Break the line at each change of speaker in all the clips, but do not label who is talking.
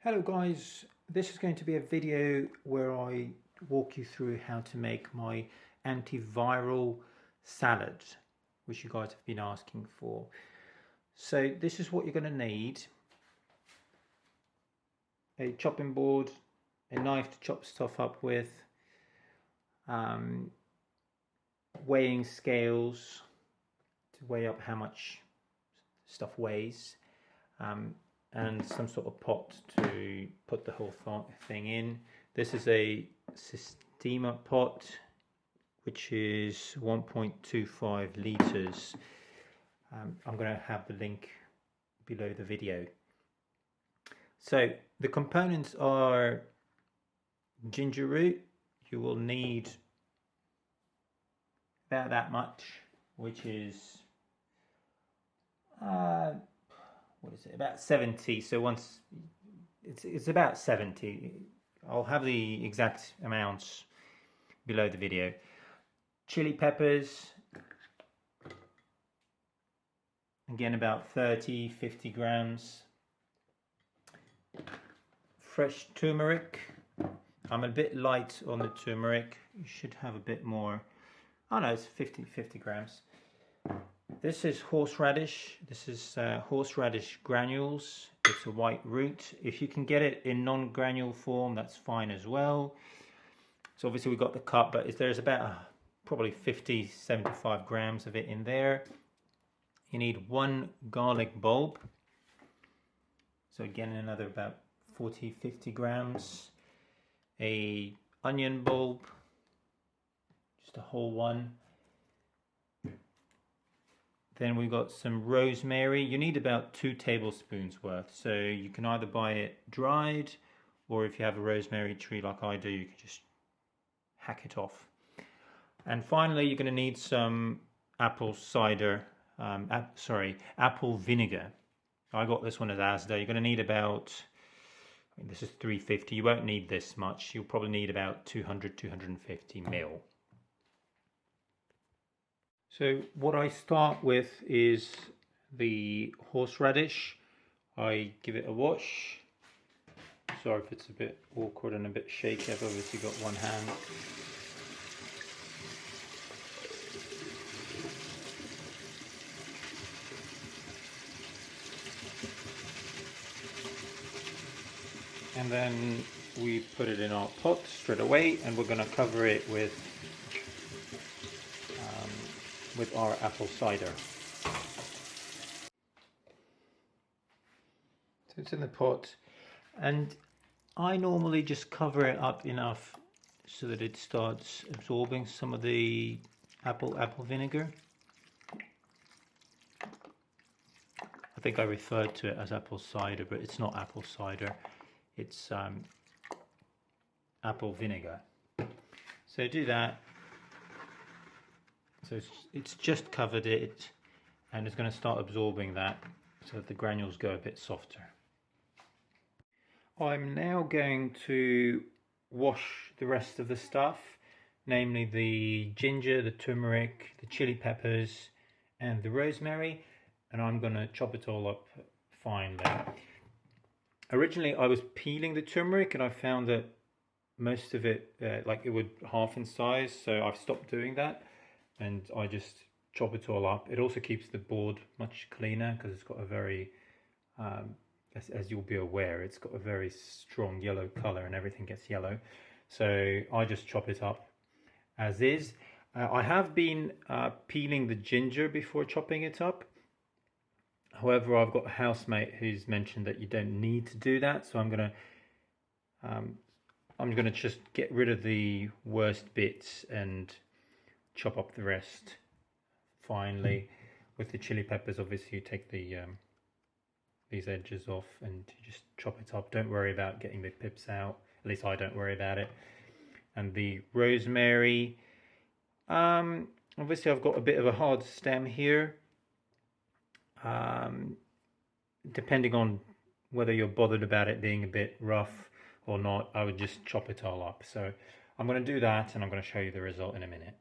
Hello guys, this is going to be a video where I walk you through how to make my antiviral salad, which you guys have been asking for. So this is what you're going to need: a chopping board, a knife to chop stuff up with, weighing scales to weigh up how much stuff weighs, and some sort of pot to put the whole thing in. This is a steamer pot, which is 1.25 litres. I'm going to have the link below the video. So the components are ginger root. You will need about that much, which is what is it, about 70. So once it's about 70. I'll have the exact amounts below the video. Chili peppers, again about 30-50 grams. Fresh turmeric. I'm a bit light on the turmeric. You should have a bit more. Oh no, it's 50 grams. This is horseradish. This is horseradish granules. It's a white root. If you can get it in non-granule form, that's fine as well. So obviously we've got the cup, but there's about probably 50-75 grams of it in there. You need one garlic bulb. So again, another about 40-50 grams. A onion bulb, just a whole one. Then we've got some rosemary. You need about 2 tablespoons worth. So you can either buy it dried, or if you have a rosemary tree like I do, you can just hack it off. And finally, you're going to need some apple cider, apple vinegar. I got this one at Asda. You're going to need about, this is 350. You won't need this much. You'll probably need about 200-250 ml. So what I start with is the horseradish. I give it a wash. Sorry if it's a bit awkward and a bit shaky. I've obviously got one hand. And then we put it in our pot straight away, and we're going to cover it with our apple cider. So it's in the pot, and I normally just cover it up enough so that it starts absorbing some of the apple vinegar. I think I referred to it as apple cider, but it's not apple cider, it's apple vinegar. So do that. So it's just covered it, and it's going to start absorbing that so that the granules go a bit softer. I'm now going to wash the rest of the stuff, namely the ginger, the turmeric, the chili peppers and the rosemary, and I'm going to chop it all up finely. Originally I was peeling the turmeric, and I found that most of it, like it would half in size, so I've stopped doing that. And I just chop it all up. It also keeps the board much cleaner because it's got a very, as you'll be aware, it's got a very strong yellow color and everything gets yellow. So I just chop it up as is. I have been peeling the ginger before chopping it up. However, I've got a housemate who's mentioned that you don't need to do that. So I'm gonna just get rid of the worst bits and chop up the rest finely. With the chili peppers, obviously you take the these edges off and you just chop it up. Don't worry about getting the pips out, at least I don't worry about it. And the rosemary, obviously I've got a bit of a hard stem here. Depending on whether you're bothered about it being a bit rough or not, I would just chop it all up. So I'm going to do that, and I'm going to show you the result in a minute.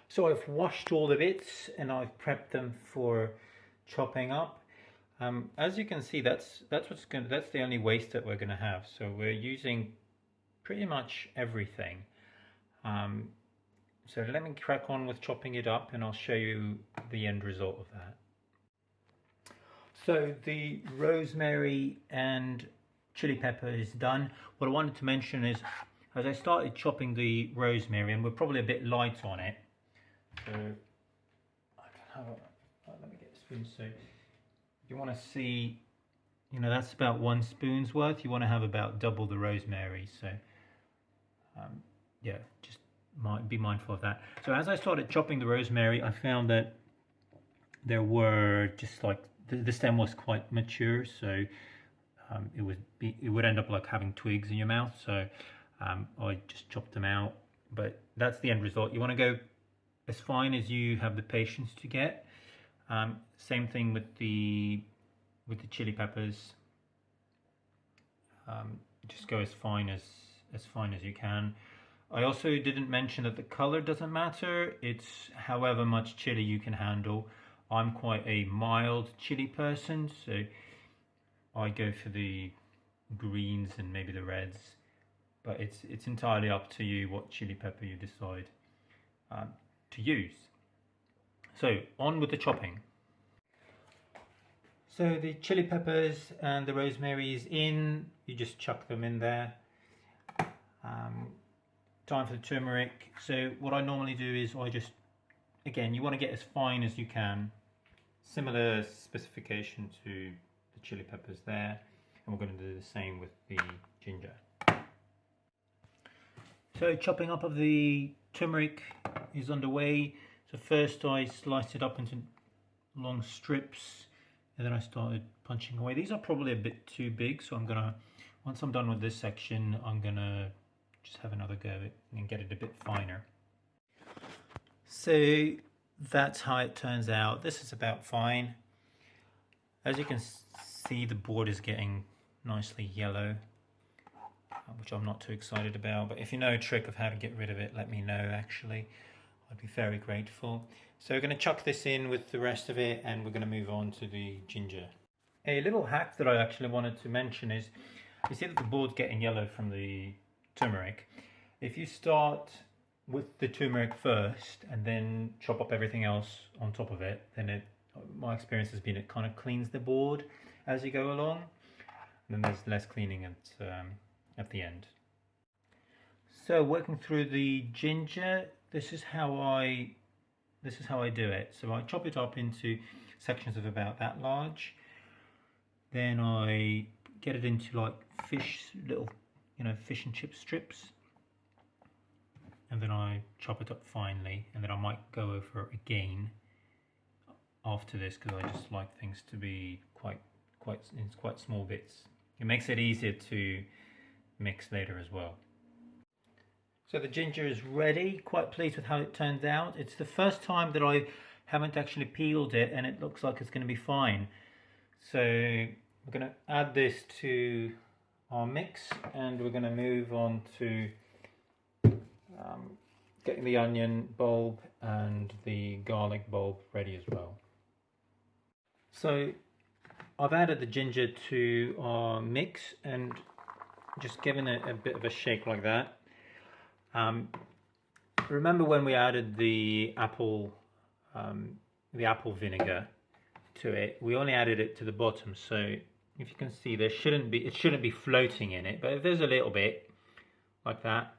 So I've washed all the bits and I've prepped them for chopping up. As you can see, that's the only waste that we're going to have. So we're using pretty much everything. So let me crack on with chopping it up, and I'll show you the end result of that. So the rosemary and chili pepper is done. What I wanted to mention is, as I started chopping the rosemary, and we're probably a bit light on it, so I can have let me get a spoon. So you want to see, that's about 1 spoon's worth. You want to have about double the rosemary. So yeah, just be mindful of that. So as I started chopping the rosemary, I found that there were just like the stem was quite mature, so it would end up like having twigs in your mouth. So I just chopped them out. But that's the end result. You want to go as fine as you have the patience to get. Same thing with the chili peppers. Just go as fine as you can. I also didn't mention that the color doesn't matter. It's however much chili you can handle. I'm quite a mild chili person, so I go for the greens and maybe the reds. But it's entirely up to you what chili pepper you decide to use. So on with the chopping. So the chili peppers and the rosemary is in. You just chuck them in there. Time for the turmeric. So what I normally do is again, you want to get as fine as you can. Similar specification to the chili peppers there. And we're going to do the same with the ginger. So chopping up of the turmeric is underway. So first I sliced it up into long strips, and then I started punching away. These are probably a bit too big, so once I'm done with this section, I'm gonna just have another go at it and get it a bit finer. So that's how it turns out. This is about fine. As you can see, the board is getting nicely yellow, which I'm not too excited about. But if you know a trick of how to get rid of it, let me know actually. I'd be very grateful. So we're going to chuck this in with the rest of it, and we're going to move on to the ginger. A little hack that I actually wanted to mention is, you see that the board's getting yellow from the turmeric. If you start with the turmeric first and then chop up everything else on top of it, then my experience has been it kind of cleans the board as you go along. And then there's less cleaning at the end. So working through the ginger, this is how I do it. So I chop it up into sections of about that large. Then I get it into like little fish and chip strips. And then I chop it up finely, and then I might go over it again after this, because I just like things to be quite small bits. It makes it easier to mix later as well. So the ginger is ready. Quite pleased with how it turns out. It's the first time that I haven't actually peeled it, and it looks like it's going to be fine. So we're going to add this to our mix, and we're going to move on to getting the onion bulb and the garlic bulb ready as well. So I've added the ginger to our mix and just given it a bit of a shake like that. Remember when we added the apple vinegar to it, we only added it to the bottom. So if you can see, it shouldn't be floating in it, but if there's a little bit like that,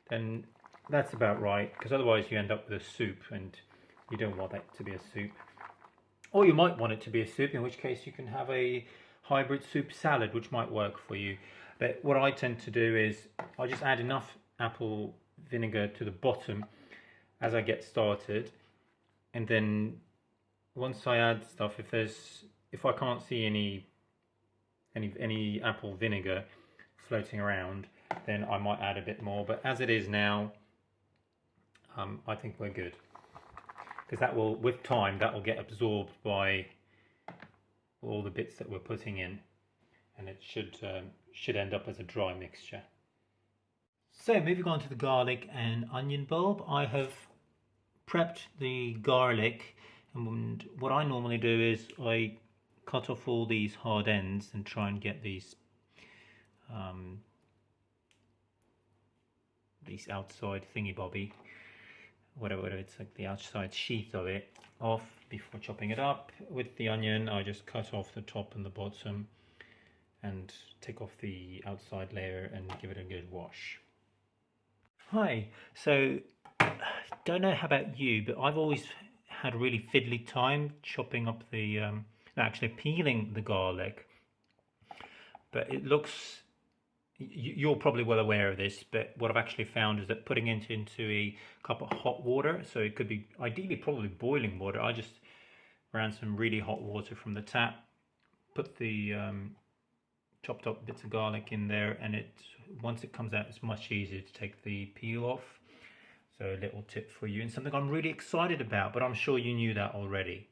then that's about right, because otherwise you end up with a soup, and you don't want that to be a soup. Or you might want it to be a soup, in which case you can have a hybrid soup salad, which might work for you. But what I tend to do is I just add enough apple vinegar to the bottom as I get started, and then once I add stuff, if I can't see any apple vinegar floating around, then I might add a bit more. But as it is now, I think we're good, because with time that will get absorbed by all the bits that we're putting in, and it should end up as a dry mixture. So moving on to the garlic and onion bulb, I have prepped the garlic, and what I normally do is I cut off all these hard ends and try and get these outside thingy bobby, whatever it's like, the outside sheath of it off before chopping it up. With the onion, I just cut off the top and the bottom and take off the outside layer and give it a good wash. Hi, so don't know how about you, but I've always had a really fiddly time chopping up the actually peeling the garlic. But it looks, you're probably well aware of this, but what I've actually found is that putting it into a cup of hot water, so it could be ideally probably boiling water. I just ran some really hot water from the tap, put the chopped up bits of garlic in there, and once it comes out, it's much easier to take the peel off. So a little tip for you, and something I'm really excited about, but I'm sure you knew that already.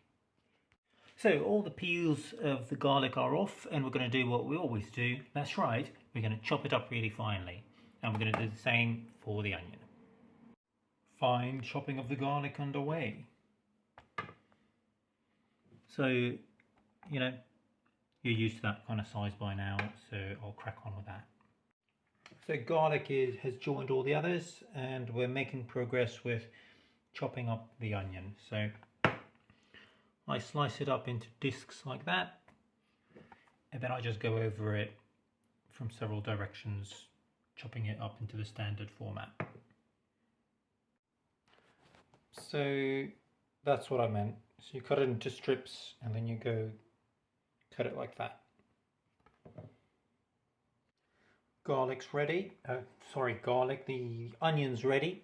So all the peels of the garlic are off, and we're going to do what we always do. That's right, we're going to chop it up really finely, and we're going to do the same for the onion. Fine chopping of the garlic underway. So, you know, you're used to that kind of size by now, so I'll crack on with that. So garlic has joined all the others, and we're making progress with chopping up the onion. So I slice it up into discs like that, and then I just go over it from several directions, chopping it up into the standard format. So that's what I meant. So you cut it into strips, and then you go cut it like that. Garlic's ready. The onion's ready.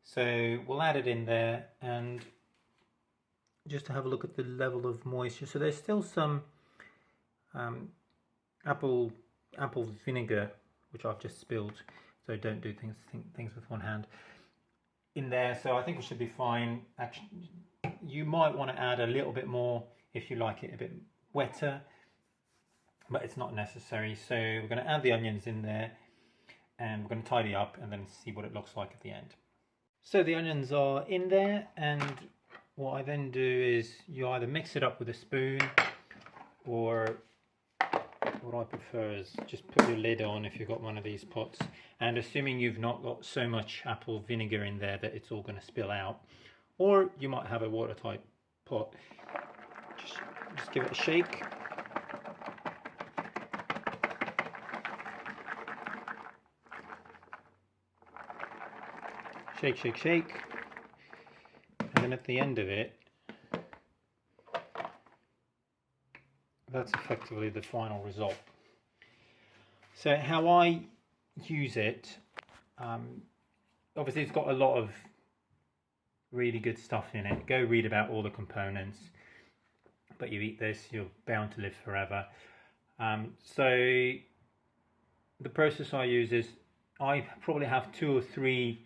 So we'll add it in there, and just to have a look at the level of moisture. So there's still some apple vinegar, which I've just spilled. So don't do things with one hand in there. So I think we should be fine. Actually, you might want to add a little bit more if you like it a bit wetter, but it's not necessary. So we're going to add the onions in there, and we're going to tidy up and then see what it looks like at the end. So the onions are in there, and what I then do is you either mix it up with a spoon, or what I prefer is just put your lid on if you've got one of these pots, and assuming you've not got so much apple vinegar in there that it's all going to spill out, or you might have a watertight pot, just give it a shake. Shake, shake, shake, and then at the end of it, that's effectively the final result. So how I use it, obviously it's got a lot of really good stuff in it. Go read about all the components, but you eat this, you're bound to live forever. So the process I use is I probably have 2 or 3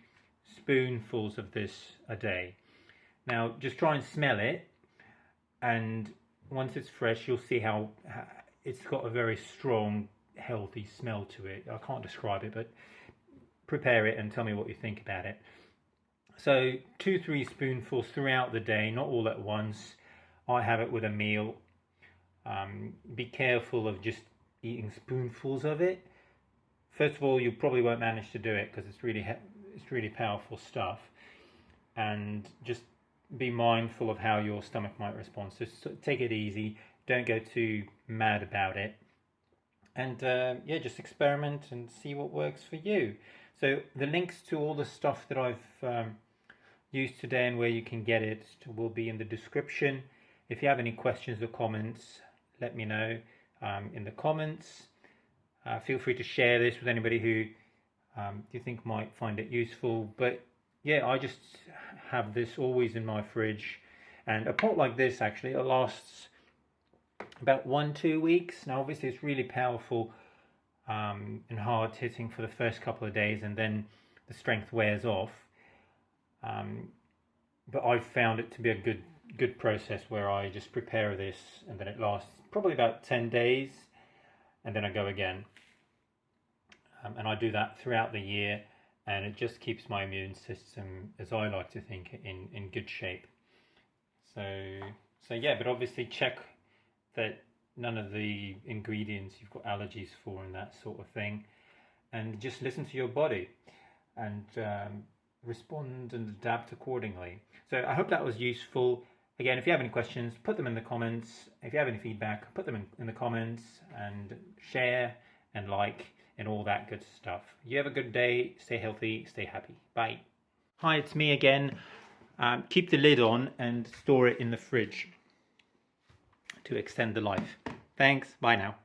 spoonfuls of this a day. Now just try and smell it, and once it's fresh you'll see how it's got a very strong, healthy smell to it. I can't describe it, but prepare it and tell me what you think about it. So 2-3 spoonfuls throughout the day, not all at once. I have it with a meal. Be careful of just eating spoonfuls of it. First of all, you probably won't manage to do it because it's really powerful stuff, and just be mindful of how your stomach might respond. So take it easy, don't go too mad about it, and yeah, just experiment and see what works for you. So the links to all the stuff that I've used today and where you can get it will be in the description. If you have any questions or comments, let me know in the comments. Feel free to share this with anybody who you think might find it useful. But yeah, I just have this always in my fridge, and a pot like this actually, it lasts about 1-2 weeks. Now obviously it's really powerful and hard hitting for the first couple of days, and then the strength wears off. But I've found it to be a good process where I just prepare this and then it lasts probably about 10 days, and then I go again. And I do that throughout the year, and it just keeps my immune system, as I like to think, in good shape. So yeah, but obviously check but none of the ingredients you've got allergies for and that sort of thing. And just listen to your body and respond and adapt accordingly. So I hope that was useful. Again, if you have any questions, put them in the comments. If you have any feedback, put them in the comments, and share and like and all that good stuff. You have a good day. Stay healthy. Stay happy. Bye. Hi, it's me again. Keep the lid on and store it in the fridge to extend the life. Thanks. Bye now.